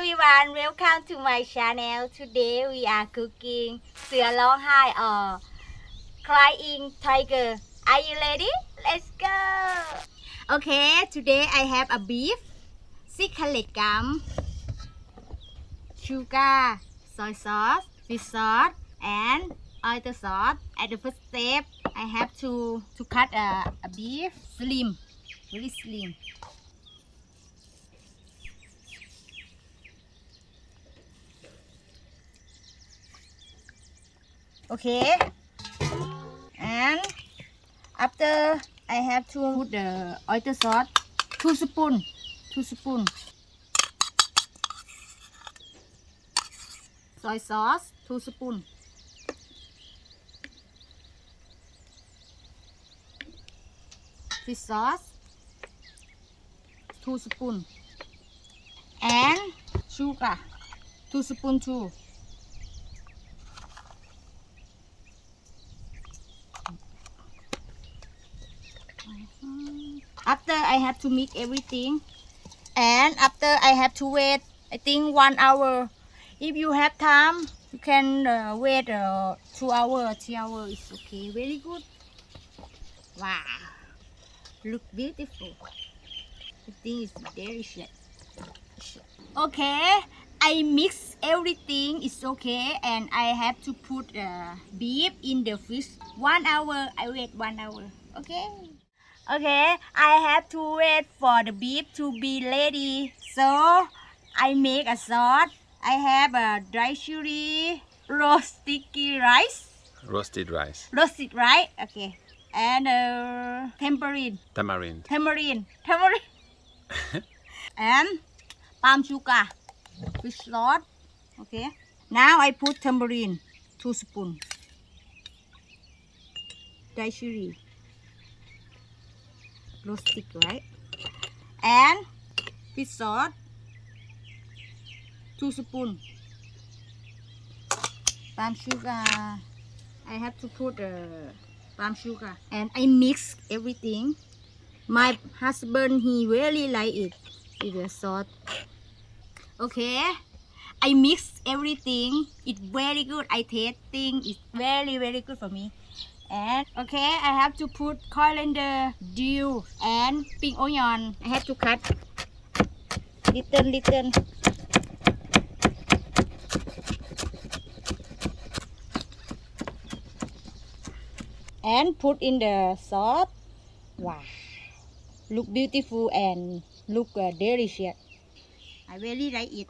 everyone, welcome to my channel. Today we are cooking Seua longhai or crying tiger. Are you ready? Let's go. Okay, today I have a beef, 600 gram, sugar, soy sauce, fish sauce, and oyster sauce. At the first step, I have to cut a beef slim, very slim. Okay, and after I have to put the oyster sauce, 2 spoon, soy sauce, 2 spoon, fish sauce, 2 spoon, and sugar, 2 spoon too. After I have to mix everything, and after I have to wait, I think 1 hour. If you have time, you can wait 2 hours, 3 hours. It's okay. Very good. Wow, look beautiful. I think it's delicious. Okay, I mix everything. It's okay, and I have to put beef in the fish. 1 hour. I wait 1 hour. Okay. Okay, I have to wait for the beef to be ready. So I make a sauce. I have a dry chili, roasted rice. Roasted rice. Roasted rice. Okay, and tamarind, and palm sugar, fish sauce. Okay. Now I put tamarind, 2 spoon. Dry chili, roasted right, and fish sauce, 2 spoon. Palm sugar, I have to put palm sugar, and I mix everything. My husband, he really like it with the sauce. Okay, I mix everything. It's very good. I tasting it's very good for me. And okay, I have to put coriander, dill, and pink onion. I have to cut little. And put in the sauce. Wow, look beautiful and look delicious. I really like it.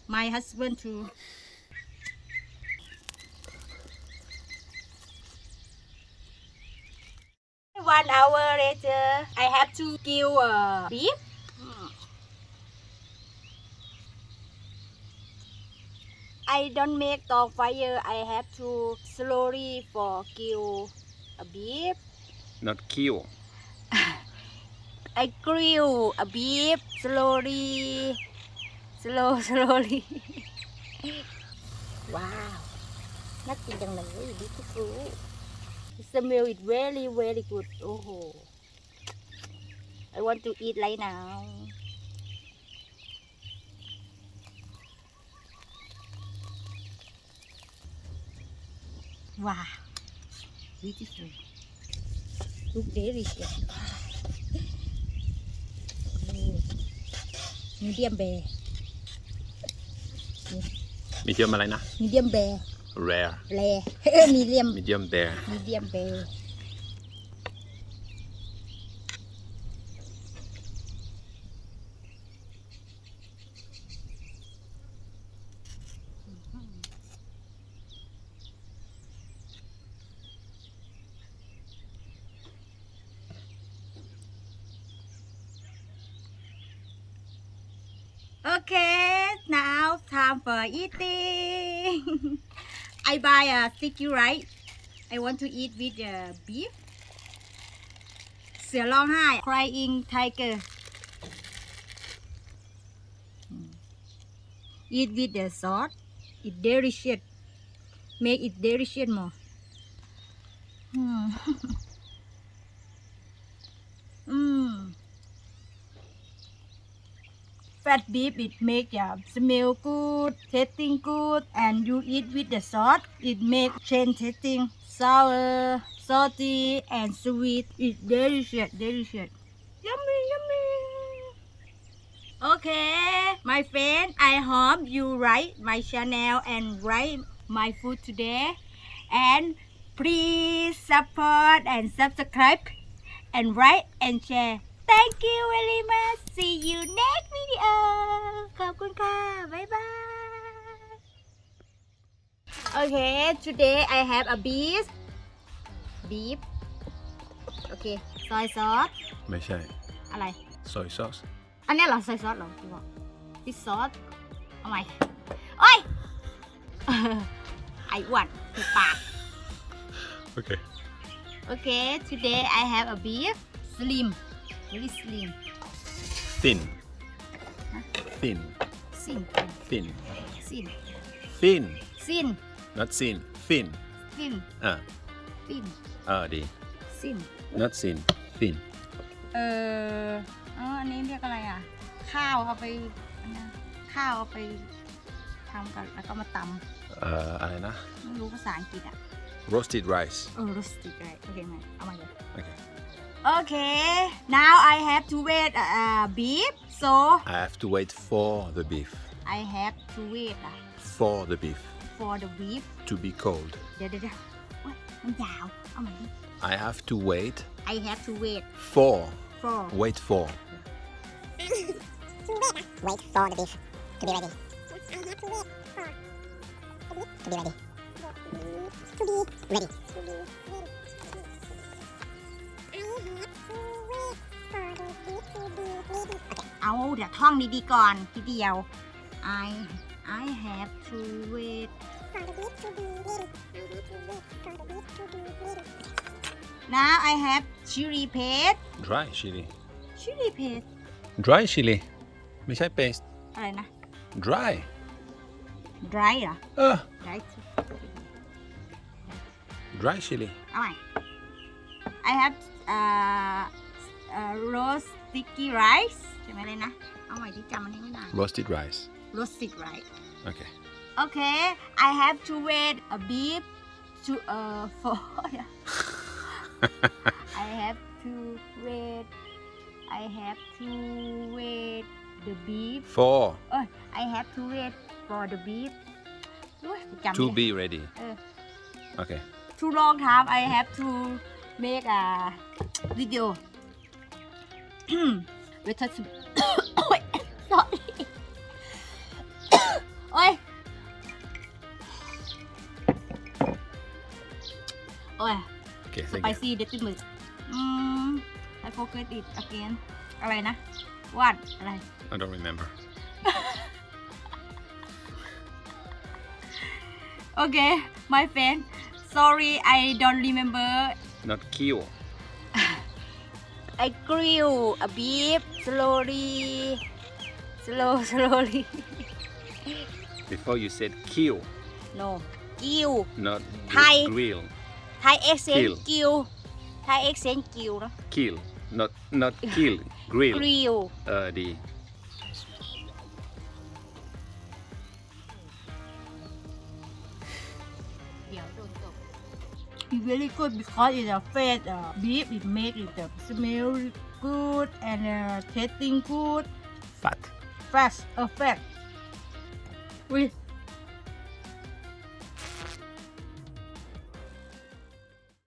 My husband too. One hour later, I have to kill beef. I don't make on fire. I have to slowly for kill a beef. Not kill. I grill a beef slowly. Wow, nothing very beautiful. The smell is very good. Oh, I want to eat right now. Wow, beautiful. Look delicious. Medium bear. Medium อะไรนะ Medium bear. Rare. Medium. Medium bear. Medium bear. Okay, now time for eating. I buy a sticky rice. I want to eat with the beef. Seua longhai, crying tiger. Eat with the sauce. It's delicious. Make it delicious more. fat beef it make smell good, tasting good, and you eat with the sauce. It make change tasting sour, salty, and sweet. It's delicious, delicious. Yummy, yummy. Okay, my friend, I hope you like my channel and like my food today. And please support and subscribe and like and share. Thank you very much. See you next video. ขอบคุณค่ะ Bye bye. Okay, today I have a beef. Okay, soy sauce. ไม่ใช่ อะไร soy sauce อันนี้เหรอ soy sauce เหรอพี่บอก fish sauce เอาใหม่โอ้ย ไอ้อ้วนคือปาก okay Okay, today I have a beef. Slim. Very slim. thin Huh? thin Thin. thin Thin. thin Thin. not thin thin Thin. อ่า Thin. ดี Thin. not thin thin อันนี้เรียกอะไรอ่ะ ข้าวเอาไปอันนั้นข้าวเอาไปทำกันแล้วก็มาต อะไรนะ ำไม่รู้ภาษาอังกฤษอ่ะ roasted rice roasted อะไรโอเคไหมเอามาเลย okay Okay, now I have to wait beef, so I have to wait for the beef I have to wait for the beef for the beef. to be cold เดี๋ยวโอ๊ยมันยาวเอาใหม่ดิ I have to wait I have to wait for for wait for Wait for the beef to be ready. To be ready. To be ready. Okay. เอาเดี๋ยวท่องดีๆก่อนทีเดียว I have to wait For the beef to be ready. I have to wait for the beef to be ready. now I have chili paste dry chili chili paste dry chili ไม่ใช่ paste อะไรนะ dry dry เหรอ dry dry chili เอาใหม่ I have roast sticky rice ใช่ไหมเลยนะ เอาใหม่ที่จำอันนี้ไม่ได้ roasted rice roasted rice okay Okay, I have to wait a beef to for I have to wait the beef for I have to wait for the beef อุ๊ยจำไม่ to ได้ be ready เออ okay too long time I have to make a video wait to โอ้ย sorry โอ้ย โอ้ย okay ส thank ไป you ซี่เด็ดติดมือI forget it again อะไรนะวัดอะไร I don't remember Okay my friend sorry I don't remember not kill I grill a beef slowly before you said kill no grill not Thai grill Thai accent Kill. grill Thai accent grill เนอะ kill not kill grill grill ดี เดี๋ยวโดนตก It's very good because it's a fat beef. It make it smell good and tasting good. fat Fat.